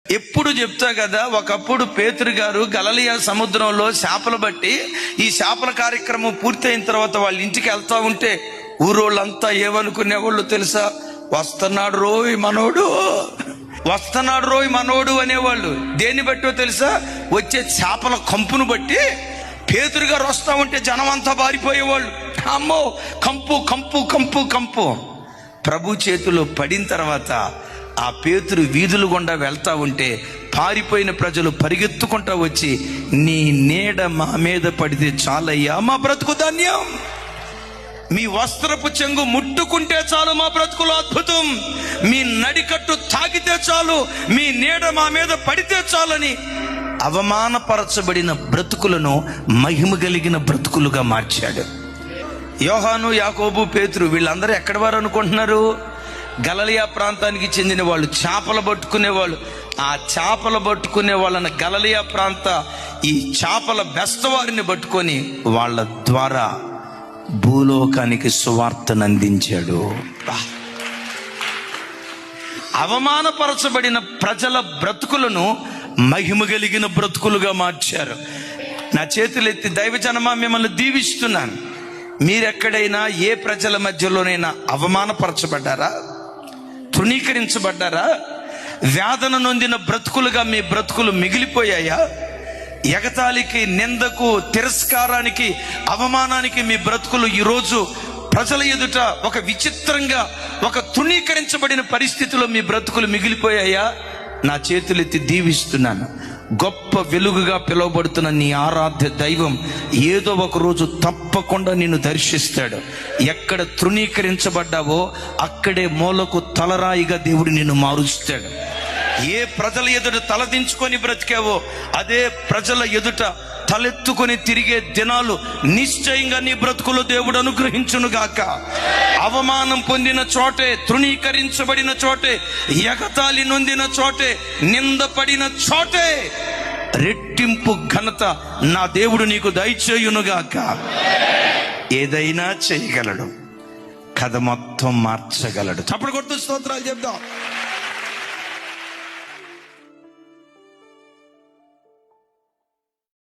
ఎప్పుడు చెప్తా కదా, ఒకప్పుడు పేతురు గారు గలిలయ సముద్రంలో చేపలు బట్టి ఈ చేపల కార్యక్రమం పూర్తయిన తర్వాత వాళ్ళ ఇంటికి వెళ్తా ఉంటే ఊరోళ్ళంతా ఏమనుకునేవాళ్ళు తెలుసా? వస్తున్నాడు రోయ్ మనోడు, వస్తున్నాడు రోయ్ మనోడు అనేవాళ్ళు. దేన్ని బట్టో తెలుసా? వచ్చే చేపల కంపును బట్టి పేతురు గారు వస్తా ఉంటే జనం అంతా పారిపోయేవాళ్ళు. అమ్మో కంపు కంపు కంపు కంపు. ప్రభు చేతిలో పడిన తర్వాత ఆ పేతురు వీధులు గుండా వెళ్తా ఉంటే పారిపోయిన ప్రజలు పరిగెత్తుకుంటా వచ్చి, నీ నీడ మా మీద పడితే చాలయ్యా మా బ్రతుకు ధన్యం, మీ వస్త్రపు చెంగు ముట్టుకుంటే చాలు మా బ్రతుకులు అద్భుతం, మీ నడికట్టు తాకితే చాలు, మీ నీడ మా మీద పడితే చాలని అవమానపరచబడిన బ్రతుకులను మహిమ కలిగిన బ్రతుకులుగా మార్చాడు. యోహాను, యాకోబు, పేతురు వీళ్ళందరూ ఎక్కడి వారు అనుకుంటున్నారు? గలిలయ ప్రాంతానికి చెందిన వాళ్ళు, చేపలు పట్టుకునే వాళ్ళు. ఆ చేపలు పట్టుకునే వాళ్ళని గలిలయ ప్రాంత ఈ చేపల బెస్తవారిని పట్టుకొని వాళ్ళ ద్వారా భూలోకానికి సువార్తను అందించాడు. అవమానపరచబడిన ప్రజల బ్రతుకులను మహిమ కలిగిన బ్రతుకులుగా మార్చారు. నా చేతులెత్తి దైవజనమా మిమ్మల్ని దీవిస్తున్నాను. మీరెక్కడైనా ఏ ప్రజల మధ్యలోనైనా అవమానపరచబడ్డారా? తృణీకరించబడ్డారా? వేదన నొందిన బ్రతుకులుగా మీ బ్రతుకులు మిగిలిపోయాయా? ఎగతాళికి, నిందకు, తిరస్కారానికి, అవమానానికి మీ బ్రతుకులు ఈరోజు ప్రజల ఎదుట ఒక విచిత్రంగా, ఒక తృణీకరించబడిన పరిస్థితిలో మీ బ్రతుకులు మిగిలిపోయాయా? నా చేతులెత్తి దీవిస్తున్నాను. గొప్ప వెలుగుగా పిలువబడుతున్న నీ ఆరాధ్య దైవం ఏదో ఒక రోజు తప్పకుండా నిన్ను దర్శిస్తాడు. ఎక్కడ తృణీకరించబడ్డావో అక్కడే మూలకు తలరాయిగా దేవుడు నిన్ను మారుస్తాడు. ఏ ప్రజల ఎదుట తలదించుకొని బ్రతికావో అదే ప్రజల ఎదుట తలెత్తుకొని తిరిగే దినాలు నిశ్చయంగా నీ బ్రతుకులో దేవుడు అనుగ్రహించునుగాక. అవమానం పొందిన చోటే, తృణీకరించబడిన చోటే, ఎగతాళి నొందిన చోటే, నిందపడిన చోటే రెట్టింపు ఘనత నా దేవుడు నీకు దయచేయునుగాక. ఏదైనా చేయగలడు, కథ మొత్తం మార్చగలడు. చప్పట్లు కొడుతూ స్తోత్రాలు చెప్దాం.